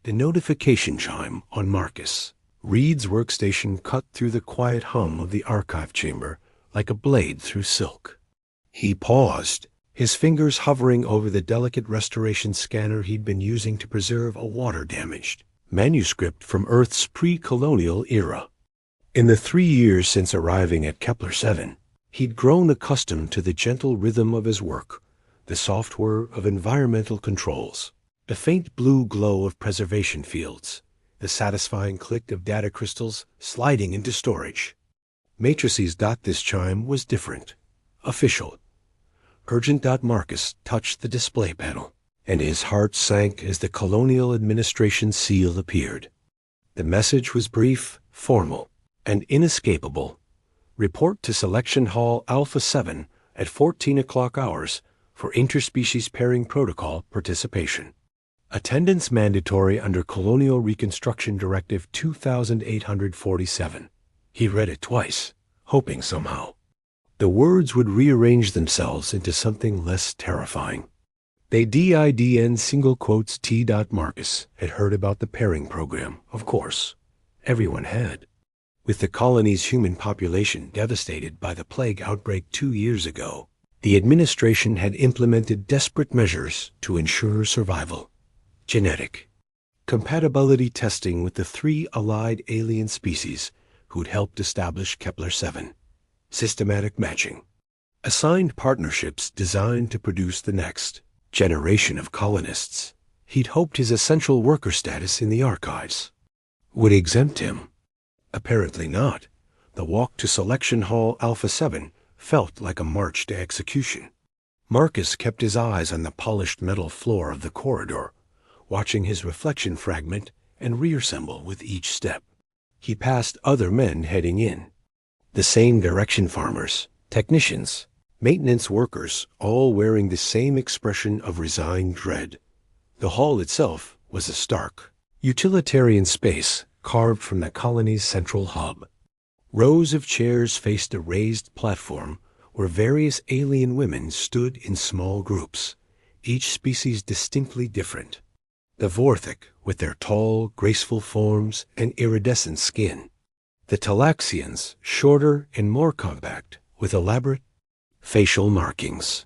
The notification chime on Marcus. Reed's workstation cut through the quiet hum of the archive chamber like a blade through silk. He paused, his fingers hovering over the delicate restoration scanner he'd been using to preserve a water-damaged manuscript from Earth's pre-colonial era. In the 3 years since arriving at Kepler-7, he'd grown accustomed to the gentle rhythm of his work, the soft whir of environmental controls, the faint blue glow of preservation fields, the satisfying click of data crystals sliding into storage. Matrices. This chime was different, official. Urgent. Marcus touched the display panel, and his heart sank as the Colonial Administration seal appeared. The message was brief, formal, and inescapable. Report to Selection Hall Alpha 7 at 14 o'clock hours for interspecies pairing protocol participation. Attendance mandatory under Colonial Reconstruction Directive 2847. He read it twice, hoping somehow the words would rearrange themselves into something less terrifying. They didn single quotes T. Marcus had heard about the pairing program, of course. Everyone had. With the colony's human population devastated by the plague outbreak 2 years ago, the administration had implemented desperate measures to ensure survival. Genetic compatibility testing with the 3 allied alien species who'd helped establish Kepler-7. Systematic matching. Assigned partnerships designed to produce the next generation of colonists. He'd hoped his essential worker status in the archives would exempt him. Apparently not. The walk to Selection Hall Alpha 7 felt like a march to execution. Marcus kept his eyes on the polished metal floor of the corridor, watching his reflection fragment and reassemble with each step. He passed other men heading in. The same direction farmers, technicians, maintenance workers, all wearing the same expression of resigned dread. The hall itself was a stark, utilitarian space carved from the colony's central hub. Rows of chairs faced a raised platform where various alien women stood in small groups, each species distinctly different. The Vorthik, with their tall, graceful forms and iridescent skin. The Talaxians, shorter and more compact, with elaborate facial markings.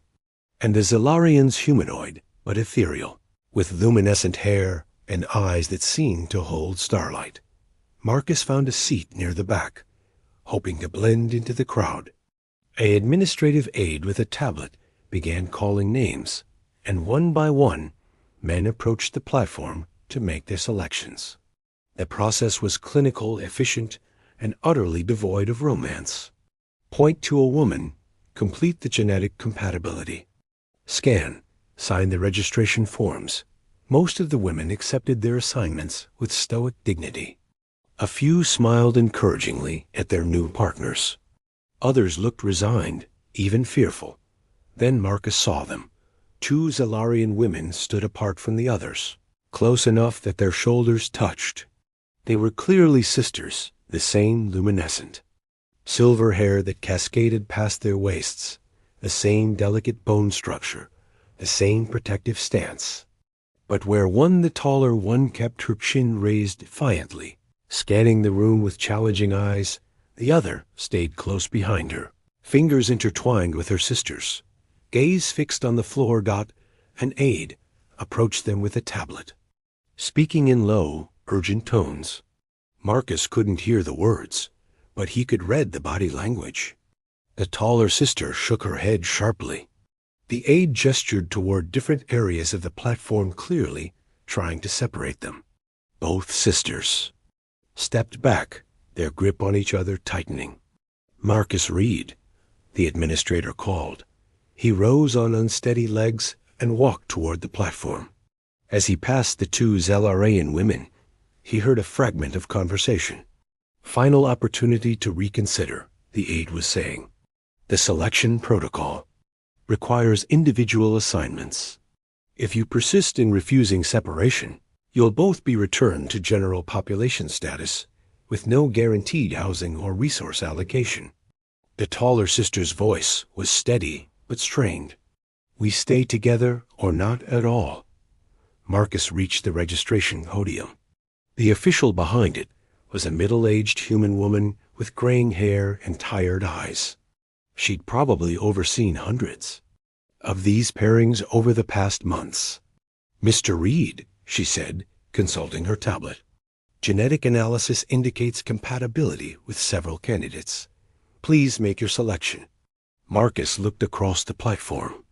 And the Zilarians, humanoid, but ethereal, with luminescent hair and eyes that seemed to hold starlight. Marcus found a seat near the back, hoping to blend into the crowd. An administrative aide with a tablet began calling names, and one by one, men approached the platform to make their selections. The process was clinical, efficient, and utterly devoid of romance. Point to a woman, complete the genetic compatibility. Scan, sign the registration forms. Most of the women accepted their assignments with stoic dignity. A few smiled encouragingly at their new partners. Others looked resigned, even fearful. Then Marcus saw them. 2 Zilarian women stood apart from the others, close enough that their shoulders touched. They were clearly sisters, the same luminescent. Silver hair that cascaded past their waists, the same delicate bone structure, the same protective stance. But where one, the taller one, kept her chin raised defiantly, scanning the room with challenging eyes, the other stayed close behind her, fingers intertwined with her sister's, gaze fixed on the floor. An aide approached them with a tablet, speaking in low, urgent tones. Marcus couldn't hear the words, but he could read the body language. The taller sister shook her head sharply. The aide gestured toward different areas of the platform, clearly trying to separate them. Both sisters stepped back, their grip on each other tightening. Marcus Reed, the administrator called. He rose on unsteady legs and walked toward the platform. As he passed the 2 Zilarian women, he heard a fragment of conversation. Final opportunity to reconsider, the aide was saying. The selection protocol requires individual assignments. If you persist in refusing separation, you'll both be returned to general population status with no guaranteed housing or resource allocation. The taller sister's voice was steady but strained. We stay together or not at all. Marcus reached the registration podium. The official behind it was a middle-aged human woman with graying hair and tired eyes. She'd probably overseen hundreds of these pairings over the past months. "Mr. Reed," she said, consulting her tablet. "Genetic analysis indicates compatibility with several candidates. Please make your selection." Marcus looked across the platform.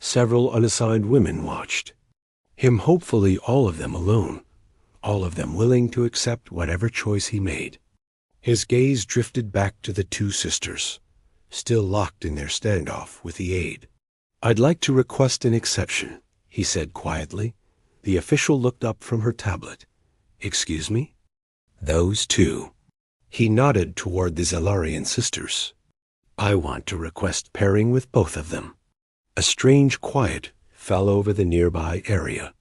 Several unassigned women watched. Him, hopefully all of them alone, all of them willing to accept whatever choice he made. His gaze drifted back to the two sisters, still locked in their standoff with the aide. "I'd like to request an exception," he said quietly. The official looked up from her tablet. "Excuse me?" "Those two." He nodded toward the Zalarian sisters. "I want to request pairing with both of them." A strange quiet fell over the nearby area.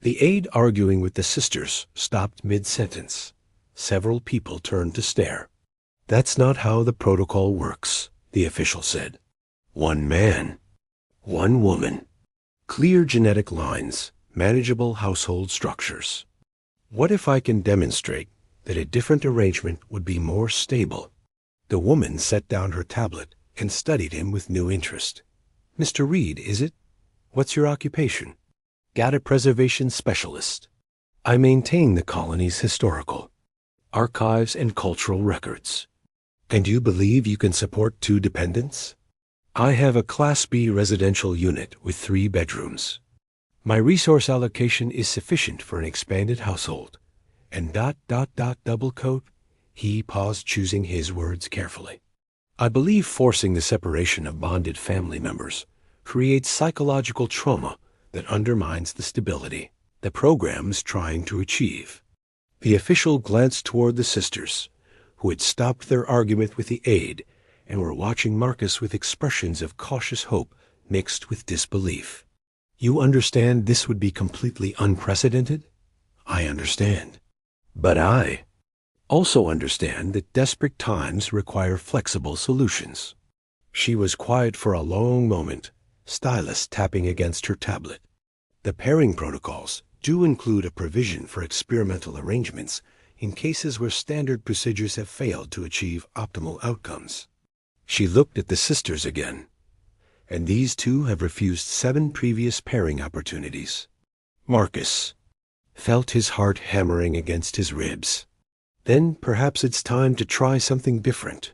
The aide arguing with the sisters stopped mid-sentence. Several people turned to stare. "That's not how the protocol works," the official said. "One man, one woman. Clear genetic lines, manageable household structures. What if I can demonstrate that a different arrangement would be more stable?" The woman set down her tablet and studied him with new interest. "Mr. Reed, is it? What's your occupation?" "Data preservation specialist. I maintain the colony's historical archives and cultural records." "And you believe you can support 2 dependents?" "I have a Class B residential unit with 3 bedrooms. My resource allocation is sufficient for an expanded household. And ... double quote." He paused, choosing his words carefully. "I believe forcing the separation of bonded family members creates psychological trauma that undermines the stability the program's trying to achieve." The official glanced toward the sisters, who had stopped their argument with the aide and were watching Marcus with expressions of cautious hope mixed with disbelief. "You understand this would be completely unprecedented?" "I understand. But I also understand that desperate times require flexible solutions." She was quiet for a long moment, stylus tapping against her tablet. "The pairing protocols do include a provision for experimental arrangements in cases where standard procedures have failed to achieve optimal outcomes." She looked at the sisters again. "And these 2 have refused 7 previous pairing opportunities." Marcus felt his heart hammering against his ribs. Then perhaps it's time to try something different.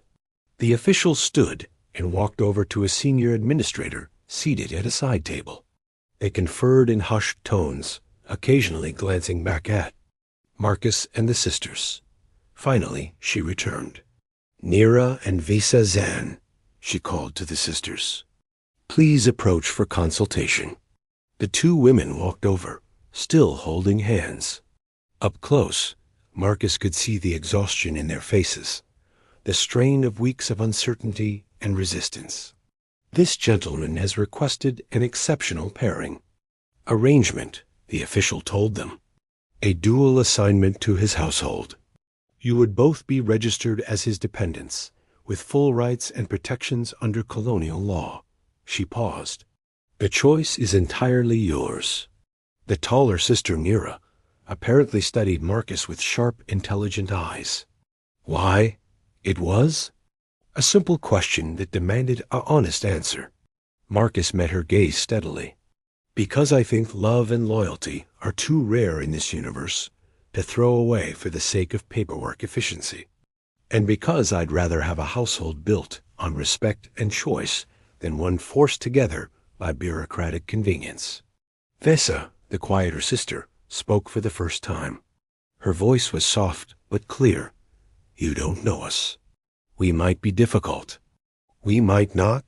The official stood and walked over to a senior administrator seated at a side table. They conferred in hushed tones, occasionally glancing back at Marcus and the sisters. Finally, she returned. "Nira and Visa Zan," she called to the sisters. "Please approach for consultation." The 2 women walked over, still holding hands. Up close, Marcus could see the exhaustion in their faces, the strain of weeks of uncertainty and resistance. "This gentleman has requested an exceptional pairing arrangement," the official told them. "A dual assignment to his household. You would both be registered as his dependents, with full rights and protections under colonial law." She paused. "The choice is entirely yours." The taller sister, Nira, apparently studied Marcus with sharp, intelligent eyes. "Why it was?" A simple question that demanded an honest answer. Marcus met her gaze steadily. "Because I think love and loyalty are too rare in this universe to throw away for the sake of paperwork efficiency. And because I'd rather have a household built on respect and choice than one forced together by bureaucratic convenience." Vesa, the quieter sister, spoke for the first time. Her voice was soft but clear. "You don't know us. We might be difficult. We might not."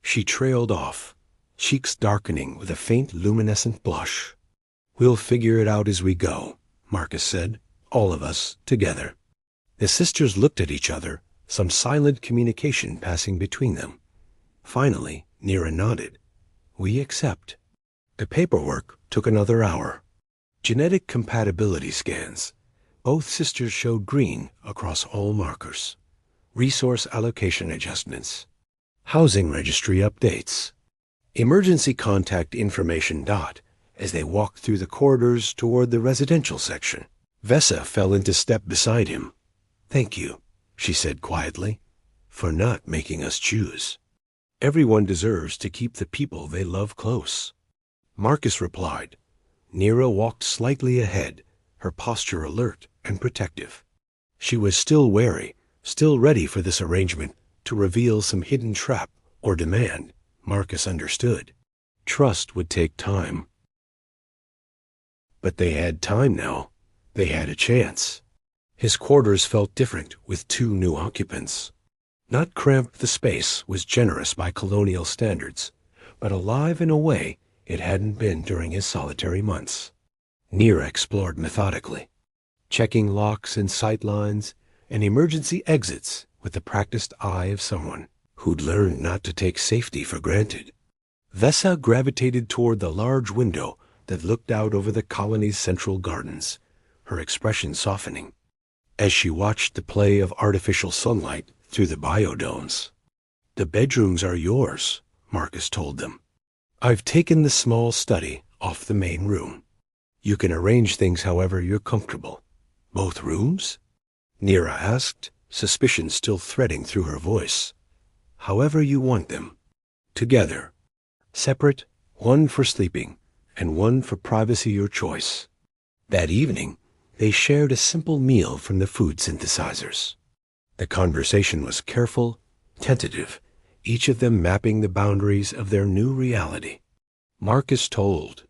She trailed off, cheeks darkening with a faint luminescent blush. "We'll figure it out as we go," Marcus said, "all of us together." The sisters looked at each other, some silent communication passing between them. Finally, Nira nodded. "We accept." The paperwork took another hour. Genetic compatibility scans. Both sisters showed green across all markers. Resource allocation adjustments. Housing registry updates. Emergency contact information. as they walked through the corridors toward the residential section. Vesa fell into step beside him. "Thank you," she said quietly, "for not making us choose. Everyone deserves to keep the people they love close." Marcus replied. Nira walked slightly ahead, her posture alert and protective. She was still wary, still ready for this arrangement to reveal some hidden trap or demand. Marcus understood. Trust would take time. But they had time now. They had a chance. His quarters felt different with 2 new occupants. Not cramped, the space was generous by colonial standards, but alive in a way it hadn't been during his solitary months. Nira explored methodically, checking locks and sightlines and emergency exits with the practiced eye of someone who'd learned not to take safety for granted. Vesa gravitated toward the large window that looked out over the colony's central gardens, her expression softening, as she watched the play of artificial sunlight through the biodomes. "The bedrooms are yours," Marcus told them. "I've taken the small study off the main room. You can arrange things however you're comfortable." "Both rooms?" Nira asked, suspicion still threading through her voice. "However you want them. Together. Separate, one for sleeping, and one for privacy or choice." That evening, they shared a simple meal from the food synthesizers. The conversation was careful, tentative, each of them mapping the boundaries of their new reality. Marcus told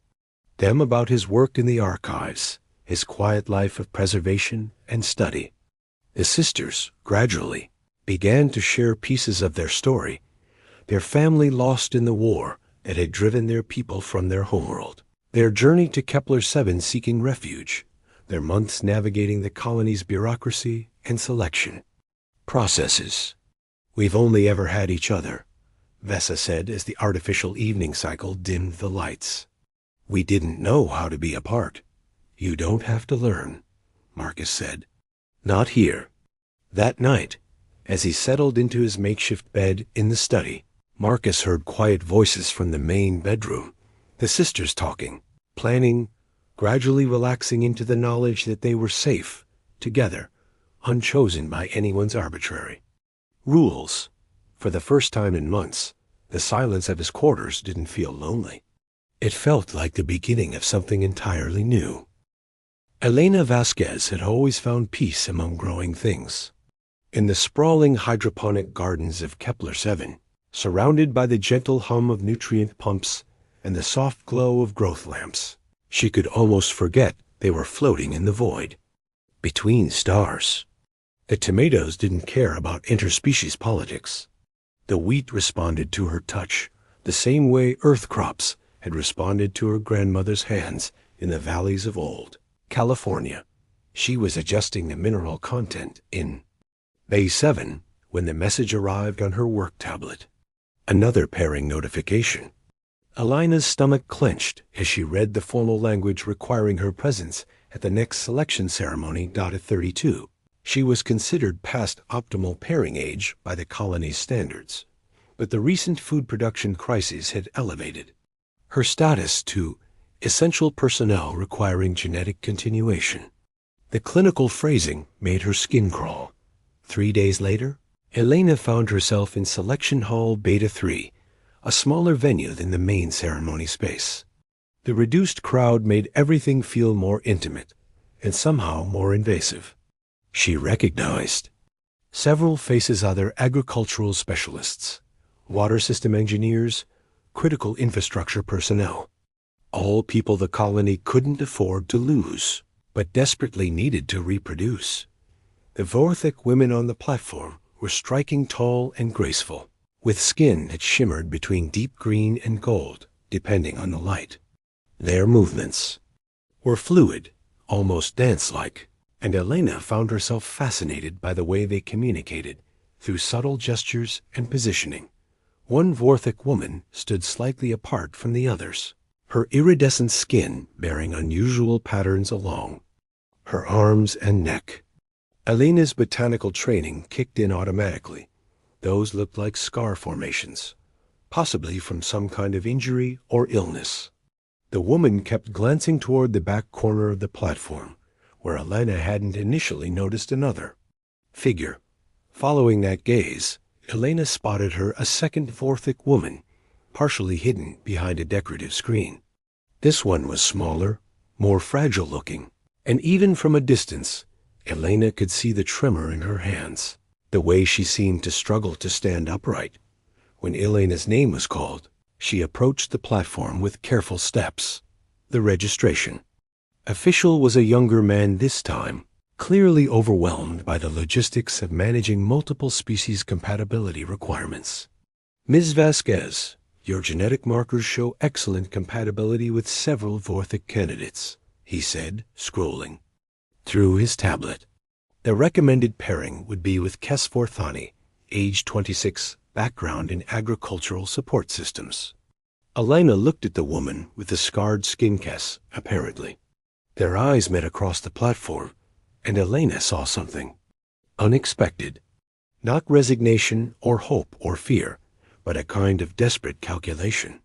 them about his work in the archives, his quiet life of preservation and study. The sisters, gradually, began to share pieces of their story, their family lost in the war that had driven their people from their homeworld, their journey to Kepler-7 seeking refuge, their months navigating the colony's bureaucracy and selection processes. "We've only ever had each other," Vesa said as the artificial evening cycle dimmed the lights. "We didn't know how to be apart." "You don't have to learn," Marcus said. "Not here." That night, as he settled into his makeshift bed in the study, Marcus heard quiet voices from the main bedroom, the sisters talking, planning, gradually relaxing into the knowledge that they were safe, together, unchosen by anyone's arbitrary rules. For the first time in months, the silence of his quarters didn't feel lonely. It felt like the beginning of something entirely new. Elena Vasquez had always found peace among growing things. In the sprawling hydroponic gardens of Kepler-7, surrounded by the gentle hum of nutrient pumps and the soft glow of growth lamps, she could almost forget they were floating in the void, between stars. The tomatoes didn't care about interspecies politics. The wheat responded to her touch, the same way earth crops had responded to her grandmother's hands in the valleys of old California. She was adjusting the mineral content in Bay 7 when the message arrived on her work tablet. Another pairing notification. Elena's stomach clenched as she read the formal language requiring her presence at the next selection ceremony. At 32, she was considered past optimal pairing age by the colony's standards, but the recent food production crises had elevated her status to essential personnel requiring genetic continuation. The clinical phrasing made her skin crawl. 3 days later, Elena found herself in Selection Hall Beta 3, a smaller venue than the main ceremony space. The reduced crowd made everything feel more intimate and somehow more invasive. She recognized several faces, other agricultural specialists, water system engineers, critical infrastructure personnel, all people the colony couldn't afford to lose, but desperately needed to reproduce. The Vorthic women on the platform were striking tall and graceful, with skin that shimmered between deep green and gold, depending on the light. Their movements were fluid, almost dance-like, and Elena found herself fascinated by the way they communicated through subtle gestures and positioning. One Vorthic woman stood slightly apart from the others, her iridescent skin bearing unusual patterns along her arms and neck. Elena's botanical training kicked in automatically. Those looked like scar formations, possibly from some kind of injury or illness. The woman kept glancing toward the back corner of the platform, where Elena hadn't initially noticed another figure. Following that gaze, Elena spotted her a second Vorthic woman, partially hidden behind a decorative screen. This one was smaller, more fragile-looking, and even from a distance, Elena could see the tremor in her hands, the way she seemed to struggle to stand upright. When Elena's name was called, she approached the platform with careful steps. The registration. Official was a younger man this time, clearly overwhelmed by the logistics of managing multiple species compatibility requirements. Ms. Vasquez, your genetic markers show excellent compatibility with several Vorthic candidates, he said, scrolling through his tablet. The recommended pairing would be with Kes Vorthani, age 26, background in agricultural support systems. Elena looked at the woman with the scarred skin Kes, apparently. Their eyes met across the platform, and Elena saw something unexpected. Not resignation or hope or fear, but a kind of desperate calculation.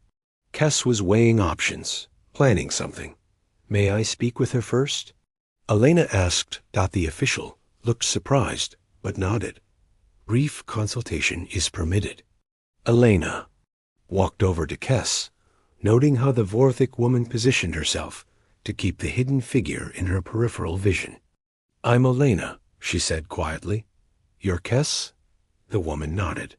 Kes was weighing options, planning something. May I speak with her first? Elena asked. The official looked surprised, but nodded. Brief consultation is permitted. Elena walked over to Kes, noting how the Vorthic woman positioned herself to keep the hidden figure in her peripheral vision. I'm Elena, she said quietly. You're Kes? The woman nodded.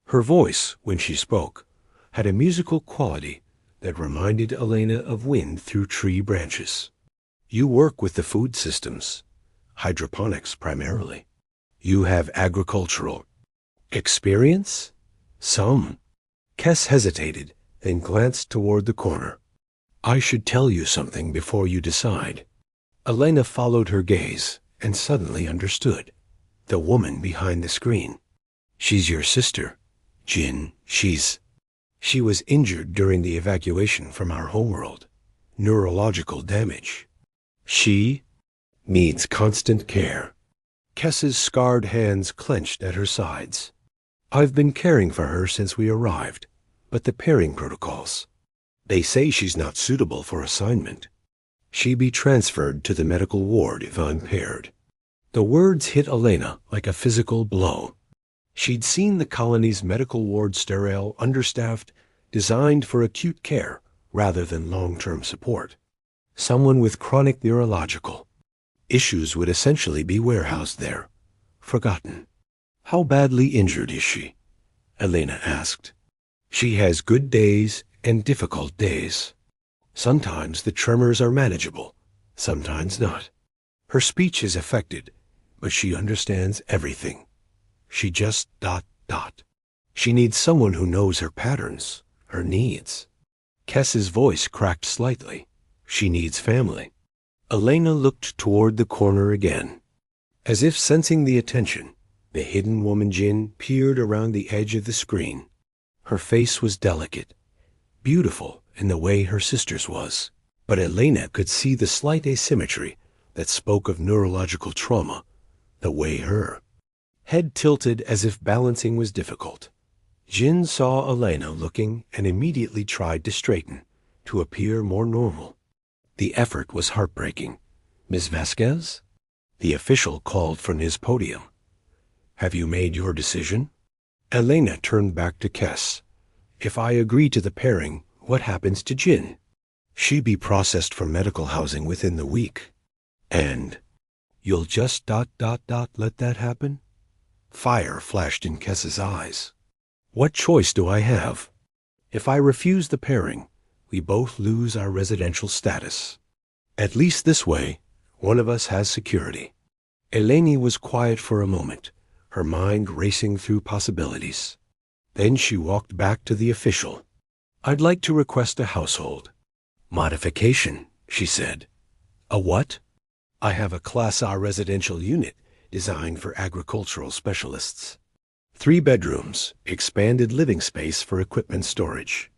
Her voice, when she spoke, had a musical quality that reminded Elena of wind through tree branches. You work with the food systems, hydroponics primarily. You have agricultural experience? Some. Kes hesitated, then glanced toward the corner. I should tell you something before you decide. Elena followed her gaze and suddenly understood. The woman behind the screen. She's your sister, Jin. She was injured during the evacuation from our homeworld. Neurological damage. She needs constant care. Kes's scarred hands clenched at her sides. I've been caring for her since we arrived, but the pairing protocols. They say she's not suitable for assignment. She be transferred to the medical ward if unpaired. The words hit Elena like a physical blow. She'd seen the colony's medical ward sterile, understaffed, designed for acute care rather than long-term support. Someone with chronic neurological issues would essentially be warehoused there, forgotten. How badly injured is she? Elena asked. She has good days and difficult days. Sometimes the tremors are manageable, sometimes not. Her speech is affected, but she understands everything. She just ... She needs someone who knows her patterns, her needs. Kes's voice cracked slightly. She needs family. Elena looked toward the corner again. As if sensing the attention, the hidden woman Jin peered around the edge of the screen. Her face was delicate, beautiful in the way her sister's was, but Elena could see the slight asymmetry that spoke of neurological trauma, the way her head tilted as if balancing was difficult. Jin saw Elena looking and immediately tried to straighten, to appear more normal. The effort was heartbreaking. Ms. Vasquez? The official called from his podium. Have you made your decision? Elena turned back to Kes. If I agree to the pairing, what happens to Jin? She be processed for medical housing within the week. And you'll just ... let that happen? Fire flashed in Kes's eyes. What choice do I have? If I refuse the pairing, we both lose our residential status. At least this way, one of us has security. Eleni was quiet for a moment, her mind racing through possibilities. Then she walked back to the official. I'd like to request a household modification, she said. A what? I have a Class R residential unit designed for agricultural specialists. 3 bedrooms, expanded living space for equipment storage.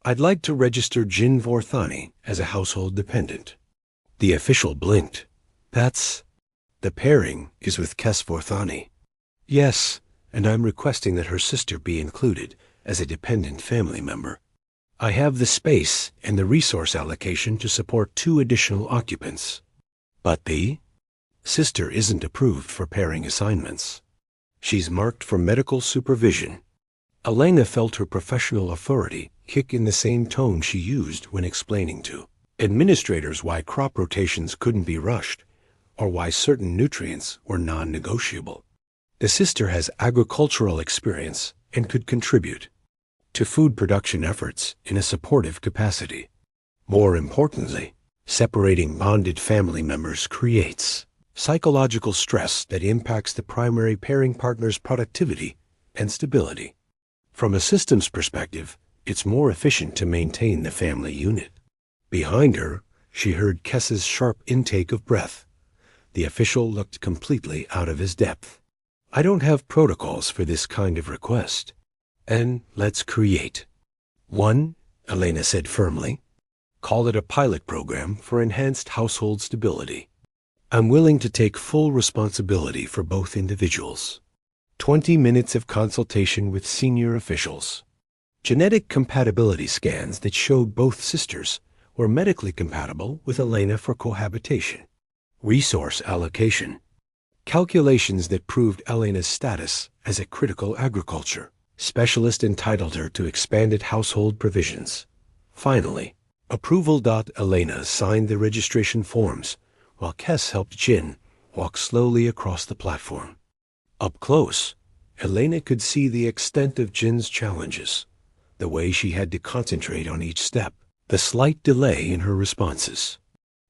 I'd like to register Jin Vorthani as a household dependent. The official blinked. That's... The pairing is with Kes Vorthani. Yes, and I'm requesting that her sister be included as a dependent family member. I have the space and the resource allocation to support 2 additional occupants. But the sister isn't approved for pairing assignments. She's marked for medical supervision. Elena felt her professional authority kick in the same tone she used when explaining to administrators why crop rotations couldn't be rushed or why certain nutrients were non-negotiable. The sister has agricultural experience and could contribute to food production efforts in a supportive capacity. More importantly, separating bonded family members creates psychological stress that impacts the primary pairing partner's productivity and stability. From a systems perspective, it's more efficient to maintain the family unit. Behind her, she heard Kess's sharp intake of breath. The official looked completely out of his depth. I don't have protocols for this kind of request. And let's create one, Elena said firmly. Call it a pilot program for enhanced household stability. I'm willing to take full responsibility for both individuals. 20 minutes of consultation with senior officials. Genetic compatibility scans that showed both sisters were medically compatible with Elena for cohabitation. Resource allocation. Calculations that proved Elena's status as a critical agriculture specialist entitled her to expanded household provisions. Finally, approval. Elena signed the registration forms while Kess helped Jin walk slowly across the platform. Up close, Elena could see the extent of Jin's challenges, the way she had to concentrate on each step, the slight delay in her responses.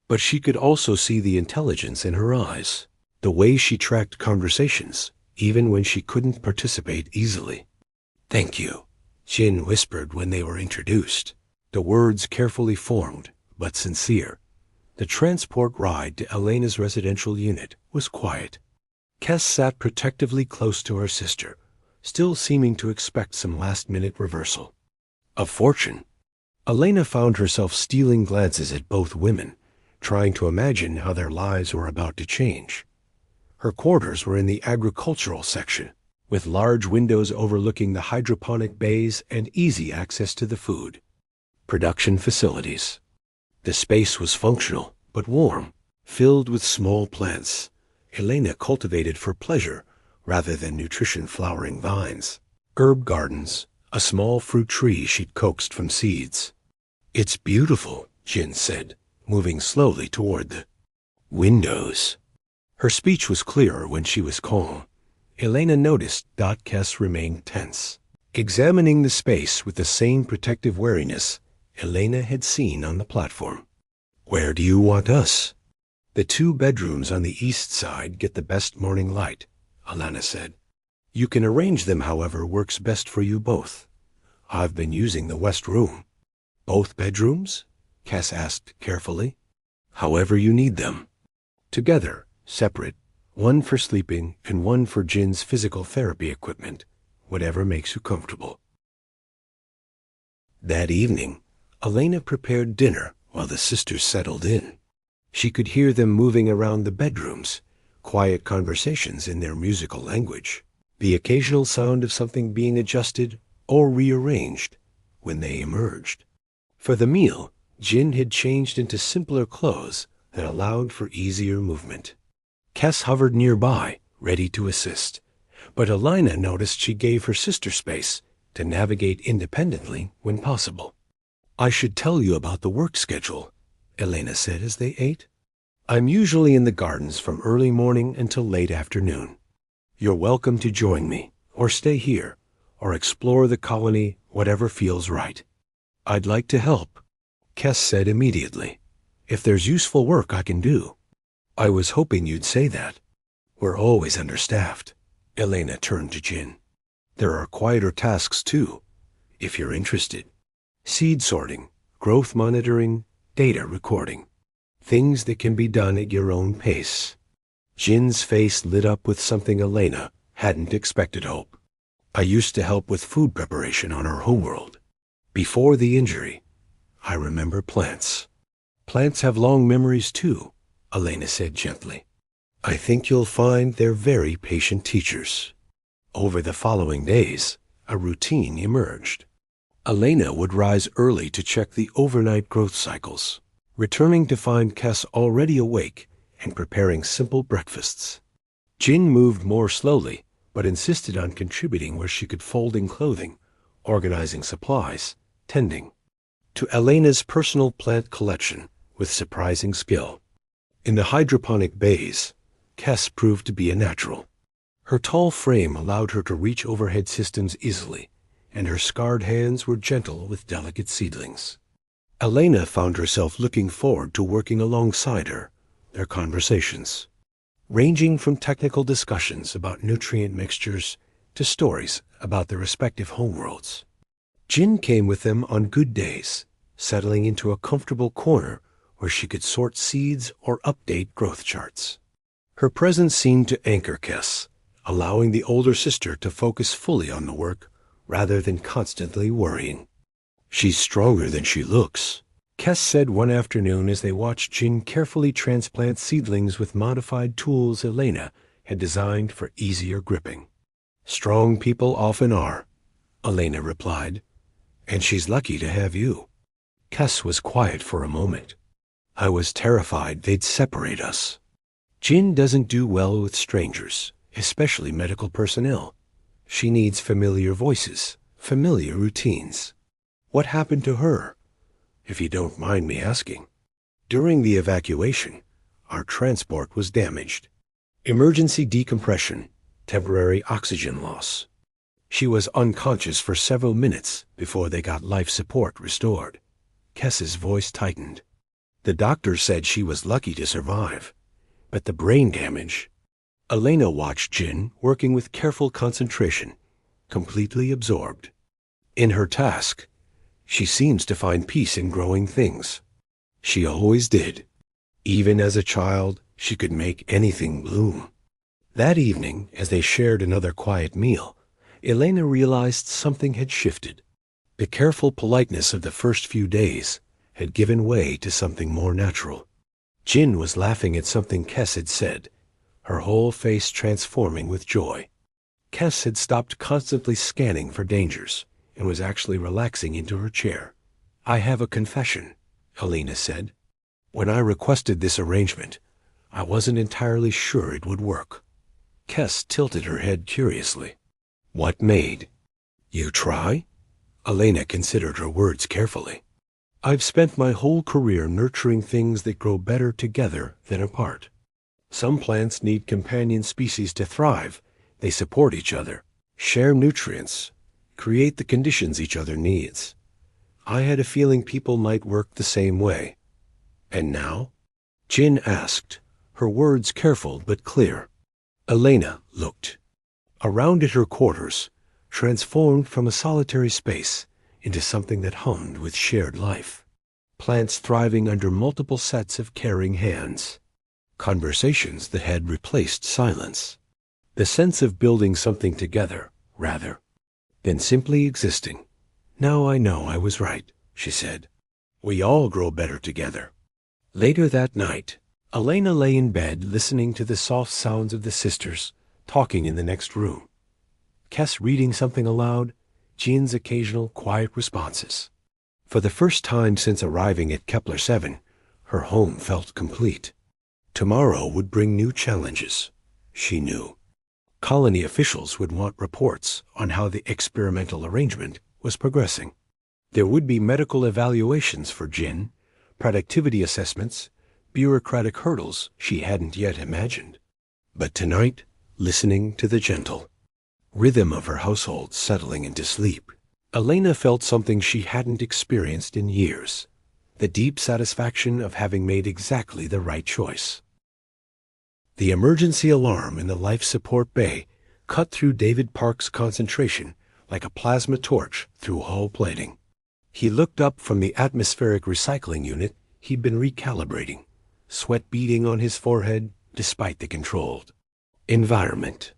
But she could also see the intelligence in her eyes, the way she tracked conversations, even when she couldn't participate easily. Thank you, Jin whispered when they were introduced, the words carefully formed but sincere. The transport ride to Elena's residential unit was quiet. Kess sat protectively close to her sister, still seeming to expect some last-minute reversal. Of fortune, Elena found herself stealing glances at both women, trying to imagine how their lives were about to change. Her quarters were in the agricultural section, with large windows overlooking the hydroponic bays and easy access to the food production facilities. The space was functional but warm, filled with small plants Elena cultivated for pleasure rather than nutrition, flowering vines, herb gardens, a small fruit tree she'd coaxed from seeds. It's beautiful, Jin said, moving slowly toward the windows. Her speech was clearer when she was calm. Elena noticed Kess remained tense, examining the space with the same protective wariness Elena had seen on the platform. Where do you want us? The 2 bedrooms on the east side get the best morning light, Elena said. You can arrange them however works best for you both. I've been using the west room. Both bedrooms? Kess asked carefully. However you need them. Together, separate, one for sleeping and one for Jin's physical therapy equipment, whatever makes you comfortable. That evening, Elena prepared dinner while the sisters settled in. She could hear them moving around the bedrooms, quiet conversations in their musical language, the occasional sound of something being adjusted or rearranged when they emerged. For the meal, Jin had changed into simpler clothes that allowed for easier movement. Kess hovered nearby, ready to assist, but Elena noticed she gave her sister space to navigate independently when possible. I should tell you about the work schedule, Elena said as they ate. I'm usually in the gardens from early morning until late afternoon. You're welcome to join me, or stay here, or explore the colony, whatever feels right. I'd like to help, Kess said immediately. If there's useful work I can do. I was hoping you'd say that. We're always understaffed. Elena turned to Jin. There are quieter tasks too, if you're interested. Seed sorting, growth monitoring, data recording. Things that can be done at your own pace. Jin's face lit up with something Elena hadn't expected hope. I used to help with food preparation on our homeworld. Before the injury, I remember plants. Plants have long memories too, Elena said gently. I think you'll find they're very patient teachers. Over the following days, a routine emerged. Elena would rise early to check the overnight growth cycles, returning to find Kes already awake and preparing simple breakfasts. Jin moved more slowly, but insisted on contributing where she could, folding clothing, organizing supplies, tending to Elena's personal plant collection with surprising skill. In the hydroponic bays, Kes proved to be a natural. Her tall frame allowed her to reach overhead systems easily, and her scarred hands were gentle with delicate seedlings. Elena found herself looking forward to working alongside her, their conversations, ranging from technical discussions about nutrient mixtures to stories about their respective homeworlds. Jin came with them on good days, settling into a comfortable corner where she could sort seeds or update growth charts. Her presence seemed to anchor Kes, allowing the older sister to focus fully on the work rather than constantly worrying. "She's stronger than she looks," Kes said one afternoon as they watched Jin carefully transplant seedlings with modified tools Elena had designed for easier gripping. "Strong people often are," Elena replied, "and she's lucky to have you." Kes was quiet for a moment. "I was terrified they'd separate us. Jin doesn't do well with strangers, especially medical personnel. She needs familiar voices, familiar routines." "What happened to her, if you don't mind me asking?" "During the evacuation, our transport was damaged. Emergency decompression, temporary oxygen loss. She was unconscious for several minutes before they got life support restored." Kes's voice tightened. "The doctor said she was lucky to survive, but the brain damage—" Elena watched Jin working with careful concentration, completely absorbed. In her task, she seems to find peace in growing things. She always did. Even as a child, she could make anything bloom. That evening, as they shared another quiet meal, Elena realized something had shifted. The careful politeness of the first few days had given way to something more natural. Jin was laughing at something Kes had said, her whole face transforming with joy. Kes had stopped constantly scanning for dangers and was actually relaxing into her chair. "I have a confession," Elena said. "When I requested this arrangement, I wasn't entirely sure it would work." Kes tilted her head curiously. "What made you try?" Elena considered her words carefully. "I've spent my whole career nurturing things that grow better together than apart. Some plants need companion species to thrive. They support each other, share nutrients, create the conditions each other needs. I had a feeling people might work the same way." "And now?" Jin asked, her words careful but clear. Elena looked. Around at her quarters, transformed from a solitary space into something that hummed with shared life. Plants thriving under multiple sets of caring hands. Conversations that had replaced silence. The sense of building something together, rather than simply existing. "Now I know I was right," she said. "We all grow better together." Later that night, Elena lay in bed listening to the soft sounds of the sisters talking in the next room. Kes reading something aloud, Jin's occasional quiet responses. For the first time since arriving at Kepler 7, her home felt complete. Tomorrow would bring new challenges, she knew. Colony officials would want reports on how the experimental arrangement was progressing. There would be medical evaluations for Jin, productivity assessments, bureaucratic hurdles she hadn't yet imagined. But tonight, listening to the gentle rhythm of her household settling into sleep, Elena felt something she hadn't experienced in years, the deep satisfaction of having made exactly the right choice. The emergency alarm in the life support bay cut through David Park's concentration like a plasma torch through hull plating. He looked up from the atmospheric recycling unit he'd been recalibrating, sweat beading on his forehead despite the controlled environment.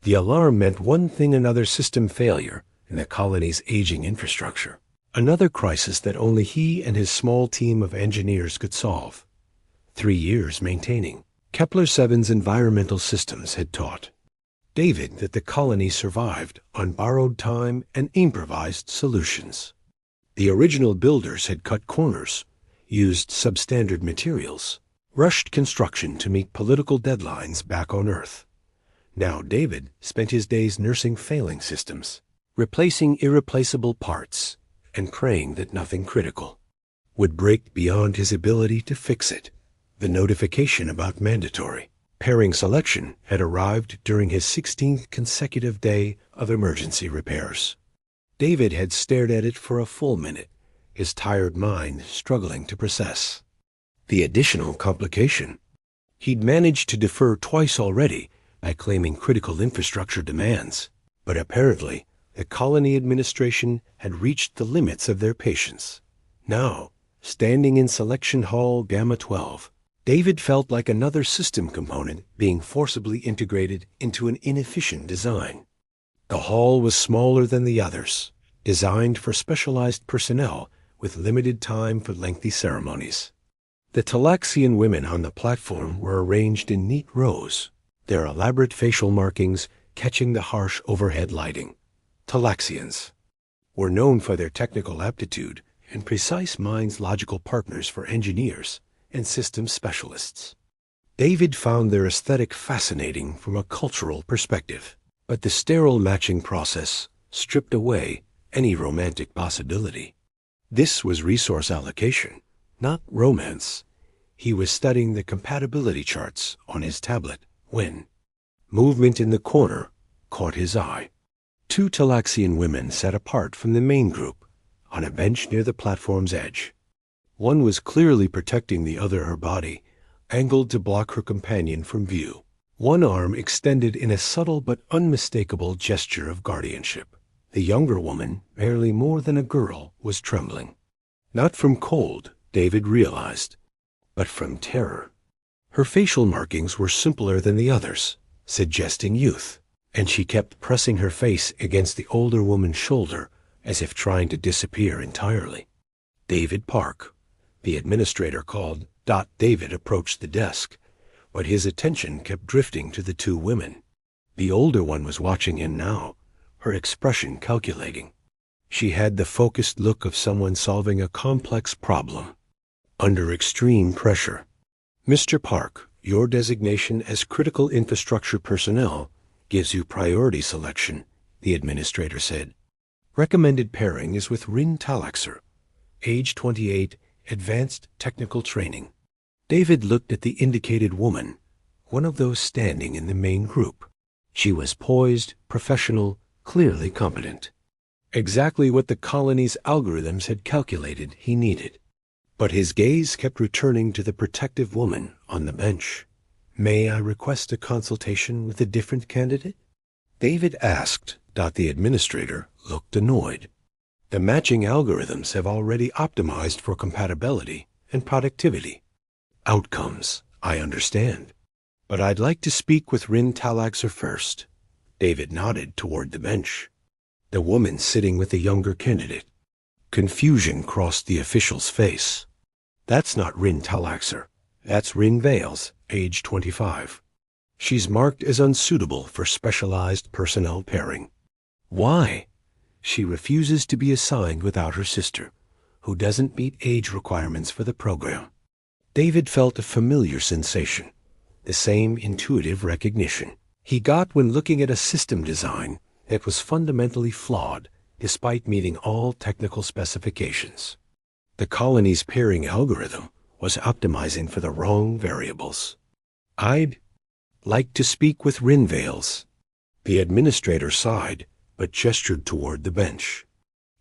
The alarm meant one thing: another system failure in the colony's aging infrastructure. Another crisis that only he and his small team of engineers could solve. 3 years maintaining Kepler 7's environmental systems had taught David that the colony survived on borrowed time and improvised solutions. The original builders had cut corners, used substandard materials, rushed construction to meet political deadlines back on Earth. Now David spent his days nursing failing systems, replacing irreplaceable parts, and praying that nothing critical would break beyond his ability to fix it. The notification about mandatory pairing selection had arrived during his 16th consecutive day of emergency repairs. David had stared at it for a full minute, his tired mind struggling to process the additional complication. He'd managed to defer twice already by claiming critical infrastructure demands, but apparently the colony administration had reached the limits of their patience. Now, standing in Selection Hall Gamma 12, David felt like another system component being forcibly integrated into an inefficient design. The hall was smaller than the others, designed for specialized personnel with limited time for lengthy ceremonies. The Talaxian women on the platform were arranged in neat rows, their elaborate facial markings catching the harsh overhead lighting. Talaxians were known for their technical aptitude and precise minds, logical partners for engineers and systems specialists. David found their aesthetic fascinating from a cultural perspective, but the sterile matching process stripped away any romantic possibility. This was resource allocation, not romance. He was studying the compatibility charts on his tablet when movement in the corner caught his eye. Two Talaxian women sat apart from the main group on a bench near the platform's edge. One was clearly protecting the other, her body angled to block her companion from view, one arm extended in a subtle but unmistakable gesture of guardianship. The younger woman, barely more than a girl, was trembling. Not from cold, David realized, but from terror. Her facial markings were simpler than the others, suggesting youth, and she kept pressing her face against the older woman's shoulder as if trying to disappear entirely. David Park, the administrator, called. David approached the desk, but his attention kept drifting to the two women. The older one was watching him now, her expression calculating. She had the focused look of someone solving a complex problem under extreme pressure. Mr. Park, your designation as critical infrastructure personnel gives you priority selection, the administrator said. Recommended pairing is with Rin Talaxer, age 28, advanced technical training. David looked at the indicated woman, one of those standing in the main group. She was poised, professional, clearly competent. Exactly what the colony's algorithms had calculated he needed. But his gaze kept returning to the protective woman on the bench. May I request a consultation with a different candidate? David asked. The administrator looked annoyed. The matching algorithms have already optimized for compatibility and productivity. Outcomes, I understand. But I'd like to speak with Rin Talaxer first. David nodded toward the bench. The woman sitting with the younger candidate. Confusion crossed the official's face. That's not Rin Talaxer. That's Rin Vales, age 25. She's marked as unsuitable for specialized personnel pairing. Why? She refuses to be assigned without her sister, who doesn't meet age requirements for the program. David felt a familiar sensation, the same intuitive recognition he got when looking at a system design that was fundamentally flawed despite meeting all technical specifications. The colony's pairing algorithm was optimizing for the wrong variables. I'd like to speak with Rin Vales. The administrator sighed, but gestured toward the bench.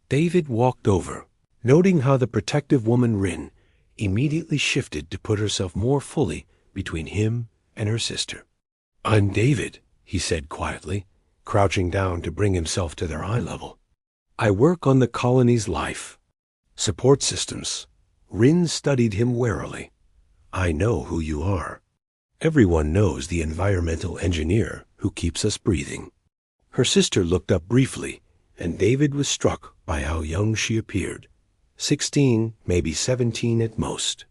David walked over, noting how the protective woman Rin immediately shifted to put herself more fully between him and her sister. I'm David, he said quietly, crouching down to bring himself to their eye level. I work on the colony's life support systems. Rin studied him warily. I know who you are. Everyone knows the environmental engineer who keeps us breathing. Her sister looked up briefly, and David was struck by how young she appeared. 16, maybe 17 at most.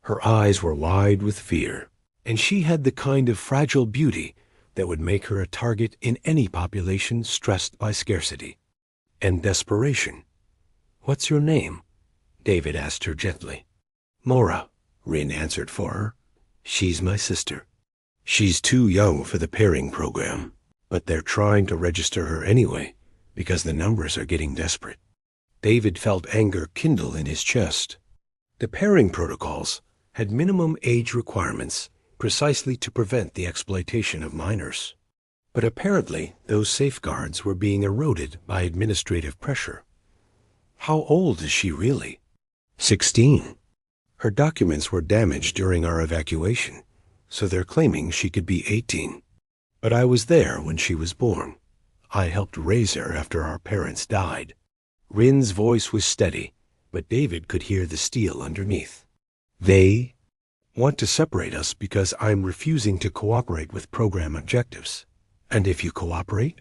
Her eyes were wide with fear, and she had the kind of fragile beauty that would make her a target in any population stressed by scarcity and desperation. "What's your name?" David asked her gently. "Mora," Rin answered for her. "She's my sister. She's too young for the pairing program, but they're trying to register her anyway because the numbers are getting desperate." David felt anger kindle in his chest. The pairing protocols had minimum age requirements precisely to prevent the exploitation of minors. But apparently those safeguards were being eroded by administrative pressure. How old is she really? 16. Her documents were damaged during our evacuation, so they're claiming she could be 18. But I was there when she was born. I helped raise her after our parents died. Rin's voice was steady, but David could hear the steel underneath. They want to separate us because I'm refusing to cooperate with program objectives. And if you cooperate,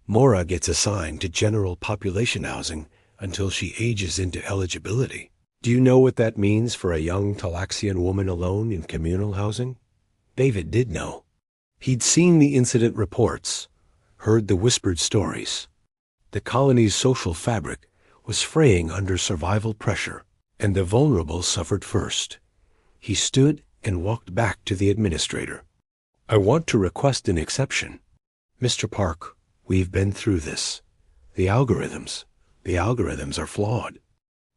Mora gets assigned to general population housing until she ages into eligibility. Do you know what that means for a young Talaxian woman alone in communal housing? David did know. He'd seen the incident reports, heard the whispered stories. The colony's social fabric was fraying under survival pressure, and the vulnerable suffered first. He stood and walked back to the administrator. "I want to request an exception. Mr. Park, we've been through this. The algorithms are flawed."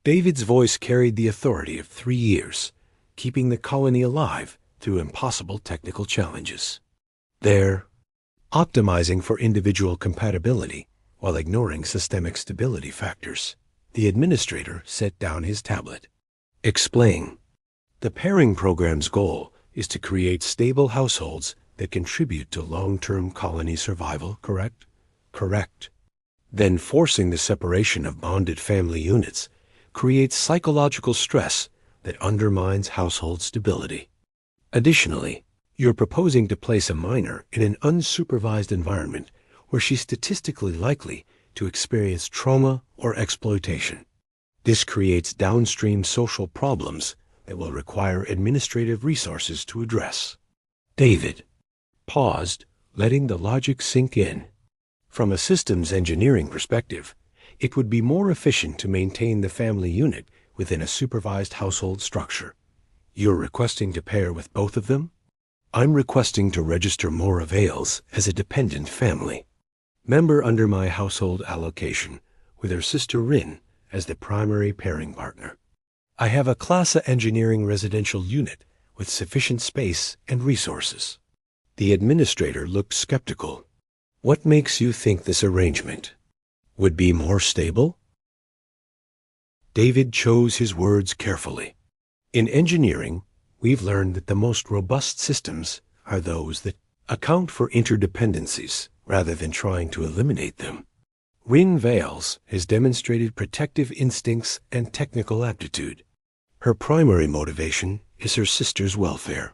David's voice carried the authority of 3 years, keeping the colony alive through impossible technical challenges. They're optimizing for individual compatibility while ignoring systemic stability factors. The administrator set down his tablet. "Explain." "The pairing program's goal is to create stable households that contribute to long-term colony survival, correct?" "Correct." "Then forcing the separation of bonded family units creates psychological stress that undermines household stability. Additionally, you're proposing to place a minor in an unsupervised environment where she's statistically likely to experience trauma or exploitation. This creates downstream social problems that will require administrative resources to address." David paused, letting the logic sink in. From a systems engineering perspective, it would be more efficient to maintain the family unit within a supervised household structure. "You're requesting to pair with both of them?" "I'm requesting to register Mora Vales as a dependent family, member under my household allocation, with her sister Rin as the primary pairing partner. I have a Class A engineering residential unit with sufficient space and resources." The administrator looked skeptical. "What makes you think this arrangement would be more stable?" David chose his words carefully. "In engineering, we've learned that the most robust systems are those that account for interdependencies rather than trying to eliminate them. Rin Vales has demonstrated protective instincts and technical aptitude. Her primary motivation is her sister's welfare.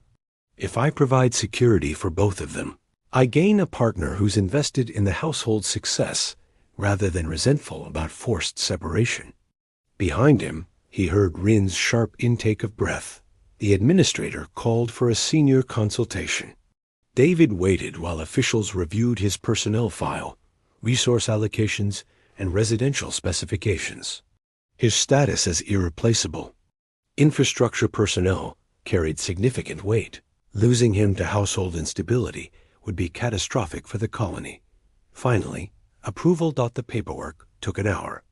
If I provide security for both of them, I gain a partner who's invested in the household's success rather than resentful about forced separation." Behind him, he heard Rin's sharp intake of breath. The administrator called for a senior consultation. David waited while officials reviewed his personnel file, resource allocations, and residential specifications. His status as irreplaceable. Infrastructure personnel carried significant weight. Losing him to household instability would be catastrophic for the colony. Finally, approval. The paperwork took an hour.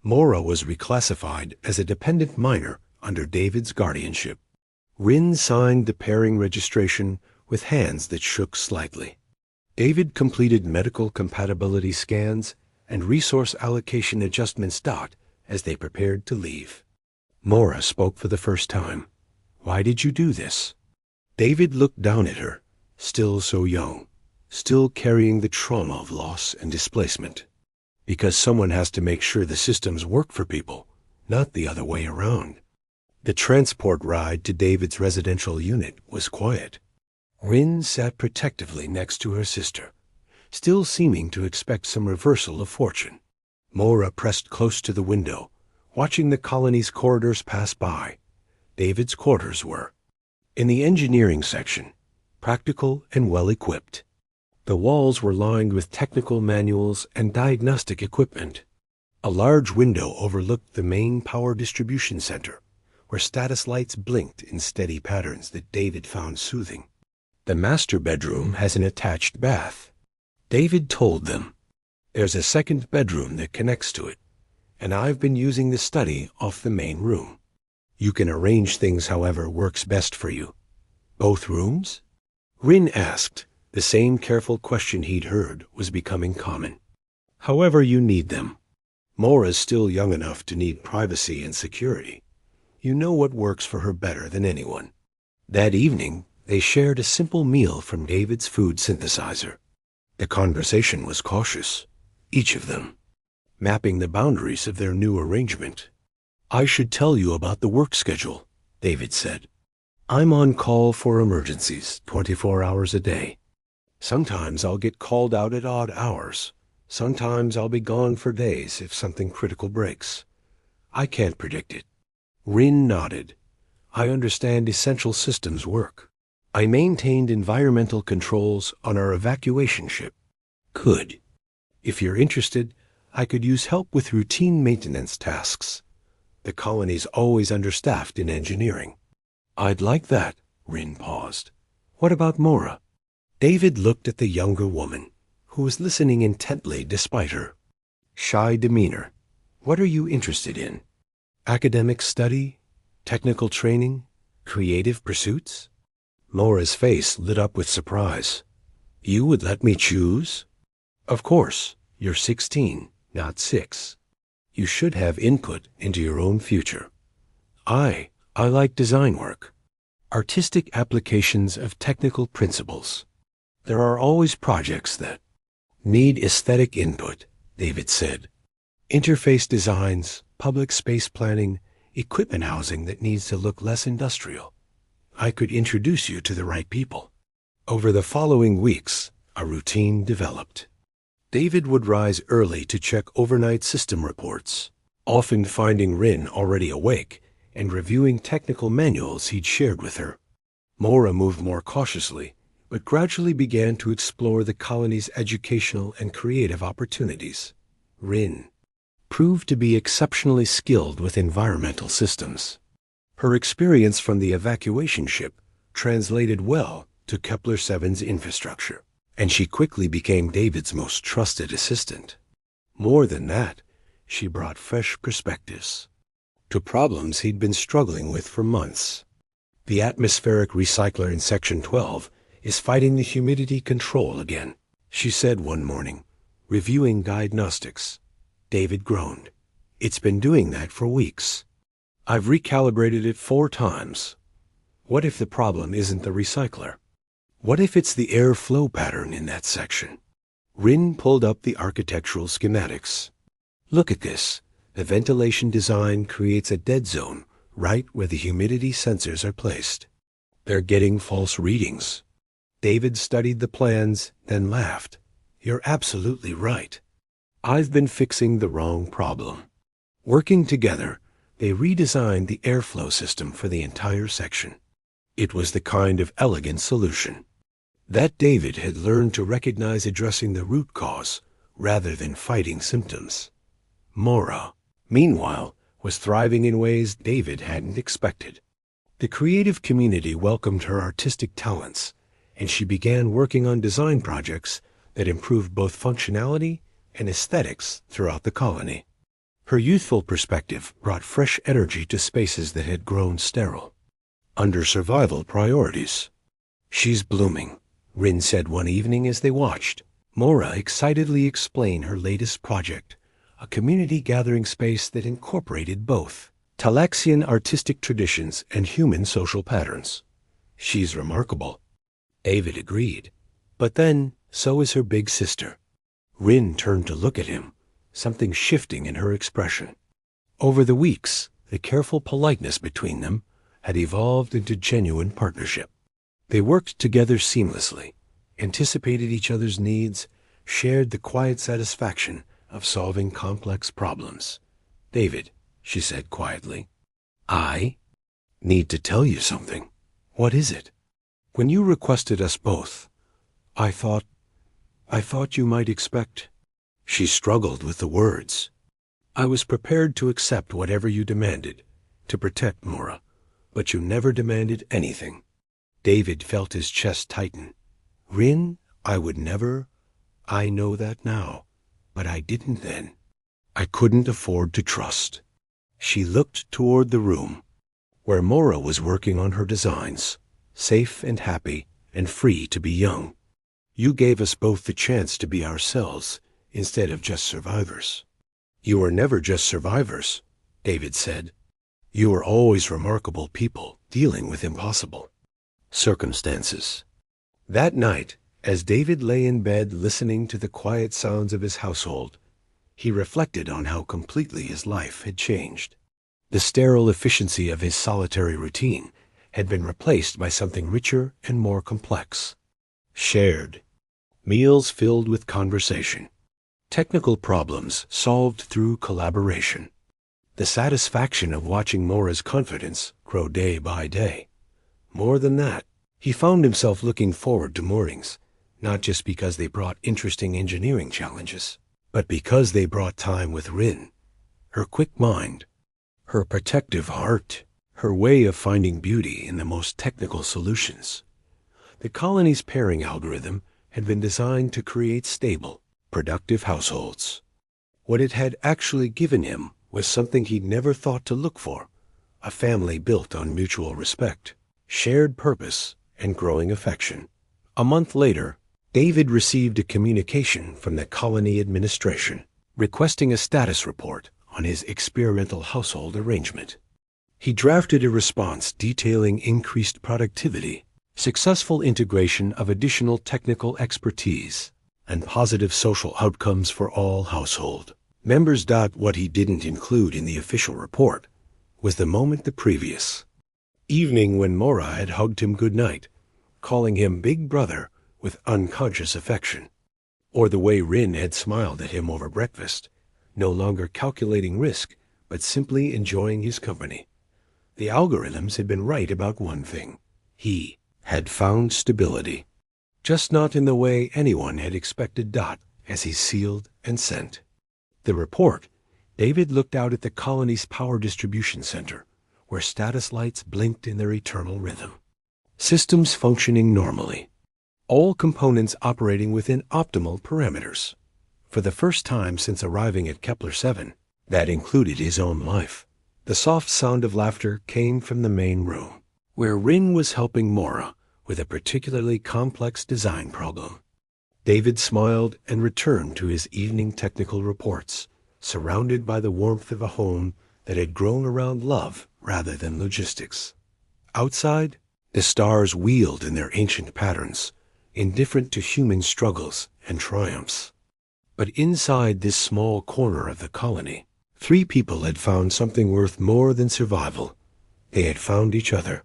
Mora was reclassified as a dependent minor under David's guardianship. Rin signed the pairing registration with hands that shook slightly. David completed medical compatibility scans and resource allocation adjustments. As they prepared to leave, Mora spoke for the first time. "Why did you do this?" David looked down at her, still so young, still carrying the trauma of loss and displacement. "Because someone has to make sure the systems work for people, not the other way around." The transport ride to David's residential unit was quiet. Rin sat protectively next to her sister, still seeming to expect some reversal of fortune. Mora pressed close to the window, watching the colony's corridors pass by. David's quarters were in the engineering section, practical and well-equipped. The walls were lined with technical manuals and diagnostic equipment. A large window overlooked the main power distribution center, where status lights blinked in steady patterns that David found soothing. The master bedroom has an attached bath. David told them. There's a second bedroom that connects to it, and I've been using the study off the main room. You can arrange things however works best for you. Both rooms? Rin asked. The same careful question he'd heard was becoming common. However you need them. Mora's still young enough to need privacy and security. You know what works for her better than anyone. That evening, they shared a simple meal from David's food synthesizer. The conversation was cautious, each of them, mapping the boundaries of their new arrangement. I should tell you about the work schedule, David said. I'm on call for emergencies 24 hours a day. Sometimes I'll get called out at odd hours. Sometimes I'll be gone for days if something critical breaks. I can't predict it. Rin nodded. I understand essential systems work. I maintained environmental controls on our evacuation ship. Good. If you're interested, I could use help with routine maintenance tasks. The colony's always understaffed in engineering. I'd like that, Rin paused. What about Mora? David looked at the younger woman, who was listening intently despite her shy demeanor. What are you interested in? Academic study? Technical training? Creative pursuits? Mora's face lit up with surprise. You would let me choose? Of course. You're 16, not 6. You should have input into your own future. I like design work. Artistic applications of technical principles. There are always projects that need aesthetic input, David said. Interface designs, public space planning, equipment housing that needs to look less industrial. I could introduce you to the right people. Over the following weeks, a routine developed. David would rise early to check overnight system reports, often finding Rin already awake and reviewing technical manuals he'd shared with her. Mora moved more cautiously, but gradually began to explore the colony's educational and creative opportunities. Rin proved to be exceptionally skilled with environmental systems. Her experience from the evacuation ship translated well to Kepler-7's infrastructure, and she quickly became David's most trusted assistant. More than that, she brought fresh perspectives to problems he'd been struggling with for months. The atmospheric recycler in Section 12 is fighting the humidity control again, she said one morning, reviewing diagnostics. David groaned. It's been doing that for weeks. I've recalibrated it 4 times. What if the problem isn't the recycler? What if it's the airflow pattern in that section? Rin pulled up the architectural schematics. Look at this. The ventilation design creates a dead zone right where the humidity sensors are placed. They're getting false readings. David studied the plans, then laughed. You're absolutely right. I've been fixing the wrong problem. Working together, they redesigned the airflow system for the entire section. It was the kind of elegant solution that David had learned to recognize addressing the root cause rather than fighting symptoms. Mora, meanwhile, was thriving in ways David hadn't expected. The creative community welcomed her artistic talents, and she began working on design projects that improved both functionality and aesthetics throughout the colony. Her youthful perspective brought fresh energy to spaces that had grown sterile. Under survival priorities. She's blooming, Rin said one evening as they watched Mora excitedly explain her latest project, a community gathering space that incorporated both Talaxian artistic traditions and human social patterns. She's remarkable. David agreed. But then, so is her big sister. Rin turned to look at him, something shifting in her expression. Over the weeks, the careful politeness between them had evolved into genuine partnership. They worked together seamlessly, anticipated each other's needs, shared the quiet satisfaction of solving complex problems. David, she said quietly, I need to tell you something. What is it? When you requested us both, I thought you might expect. She struggled with the words. I was prepared to accept whatever you demanded, to protect Mora, but you never demanded anything. David felt his chest tighten. Rin, I would never. I know that now, but I didn't then. I couldn't afford to trust. She looked toward the room, where Mora was working on her designs, safe and happy and free to be young. You gave us both the chance to be ourselves instead of just survivors. You were never just survivors, David said. You were always remarkable people dealing with impossible circumstances. That night, as David lay in bed listening to the quiet sounds of his household, he reflected on how completely his life had changed. The sterile efficiency of his solitary routine had been replaced by something richer and more complex. Shared meals filled with conversation. Technical problems solved through collaboration. The satisfaction of watching Mora's confidence grow day by day. More than that, he found himself looking forward to mornings, not just because they brought interesting engineering challenges, but because they brought time with Rin, her quick mind, her protective heart, her way of finding beauty in the most technical solutions. The colony's pairing algorithm had been designed to create stable, productive households. What it had actually given him was something he'd never thought to look for, a family built on mutual respect, shared purpose, and growing affection. A month later, David received a communication from the colony administration requesting a status report on his experimental household arrangement. He drafted a response detailing increased productivity, successful integration of additional technical expertise, and positive social outcomes for all household members. What he didn't include in the official report was the moment the previous evening when Mora had hugged him goodnight, calling him Big Brother with unconscious affection, or the way Rin had smiled at him over breakfast, no longer calculating risk, but simply enjoying his company. The algorithms had been right about one thing. He had found stability, just not in the way anyone had expected. As he sealed and sent the report, David looked out at the colony's power distribution center, where status lights blinked in their eternal rhythm. Systems functioning normally. All components operating within optimal parameters. For the first time since arriving at Kepler 7, that included his own life. The soft sound of laughter came from the main room, where Rin was helping Mora with a particularly complex design problem. David smiled and returned to his evening technical reports, surrounded by the warmth of a home that had grown around love rather than logistics. Outside, the stars wheeled in their ancient patterns, indifferent to human struggles and triumphs. But inside this small corner of the colony, 3 people had found something worth more than survival. They had found each other.